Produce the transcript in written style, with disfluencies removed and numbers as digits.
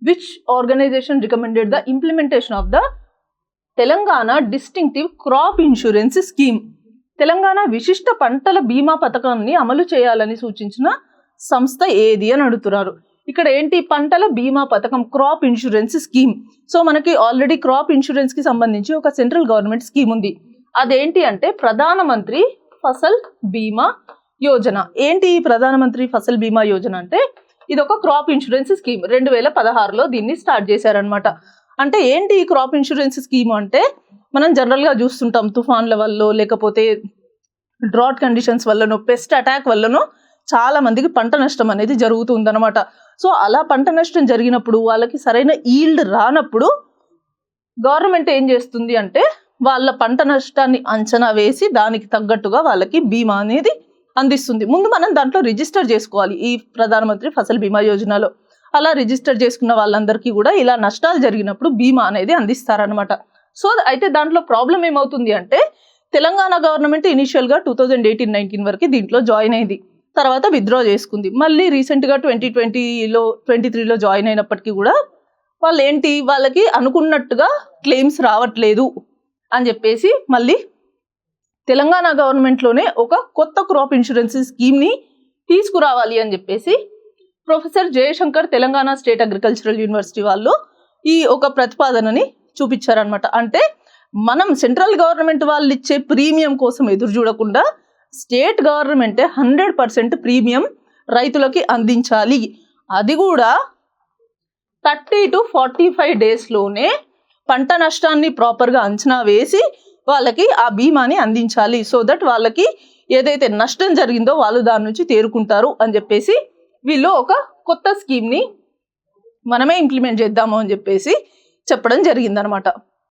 Which organization recommended the implementation of the Telangana distinctive crop insurance scheme? Telangana విశిష్ట పంటల బీమా పథకాన్ని అమలు చేయాలని సూచించిన సంస్థ ఏది అని అడుగుతున్నారు. ఇక్కడ ఏంటి, పంటల బీమా పథకం, క్రాప్ ఇన్సూరెన్స్ స్కీమ్. సో మనకి ఆల్రెడీ క్రాప్ ఇన్సూరెన్స్ కి సంబంధించి ఒక సెంట్రల్ గవర్నమెంట్ స్కీమ్ ఉంది. అదేంటి అంటే ప్రధానమంత్రి ఫసల్ బీమా యోజన. ఏంటి ఈ ప్రధానమంత్రి ఫసల్ బీమా యోజన అంటే ఇది ఒక క్రాప్ ఇన్సూరెన్స్ స్కీమ్. 2016లో దీన్ని స్టార్ట్ చేశారనమాట. అంటే ఏంటి ఈ క్రాప్ ఇన్సూరెన్స్ స్కీమ్ అంటే మనం జనరల్గా చూస్తుంటాం, తుఫాన్ల వల్ల లేకపోతే డ్రాట్ కండిషన్స్ వల్లనో పెస్ట్ అటాక్ వల్లనో చాలా మందికి పంట నష్టం అనేది జరుగుతుందన్నమాట. సో అలా పంట నష్టం జరిగినప్పుడు వాళ్ళకి సరైన ఈల్డ్ రానప్పుడు గవర్నమెంట్ ఏం చేస్తుంది అంటే వాళ్ళ పంట నష్టాన్ని అంచనా వేసి దానికి తగ్గట్టుగా వాళ్ళకి బీమా అనేది అందిస్తుంది. ముందు మనం దాంట్లో రిజిస్టర్ చేసుకోవాలి ఈ ప్రధానమంత్రి ఫసల్ బీమా యోజనలో. అలా రిజిస్టర్ చేసుకున్న వాళ్ళందరికీ కూడా ఇలా నష్టాలు జరిగినప్పుడు బీమా అనేది అందిస్తారనమాట. సో అయితే దాంట్లో ప్రాబ్లం ఏమవుతుంది అంటే తెలంగాణ గవర్నమెంట్ ఇనిషియల్గా 2018-19 వరకు దీంట్లో జాయిన్ అయింది, తర్వాత విత్డ్రా చేసుకుంది. మళ్ళీ రీసెంట్గా 2023లో జాయిన్ అయినప్పటికీ కూడా వాళ్ళు ఏంటి, వాళ్ళకి అనుకున్నట్టుగా క్లెయిమ్స్ రావట్లేదు అని చెప్పేసి మళ్ళీ తెలంగాణ గవర్నమెంట్లోనే ఒక కొత్త క్రాప్ ఇన్సూరెన్స్ స్కీమ్ని తీసుకురావాలి అని చెప్పేసి professor Jayashankar Telangana state agricultural university వాళ్ళు ఈ ఒక ప్రతిపాదనని చూపించారనమాట. అంటే మనం సెంట్రల్ గవర్నమెంట్ వాళ్ళు ఇచ్చే ప్రీమియం కోసం ఎదురు చూడకుండా స్టేట్ గవర్నమెంటే 100% ప్రీమియం రైతులకి అందించాలి. అది కూడా 30 to 45 డేస్లోనే పంట నష్టాన్ని ప్రాపర్గా అంచనా వేసి వాళ్ళకి ఆ బీమాని అందించాలి. సో దట్ వాళ్ళకి ఏదైతే నష్టం జరిగిందో వాళ్ళు దాని నుంచి తేరుకుంటారు అని చెప్పేసి వీళ్ళు ఒక కొత్త స్కీమ్ని మనమే ఇంప్లిమెంట్ చేద్దాము అని చెప్పేసి చెప్పడం జరిగిందనమాట.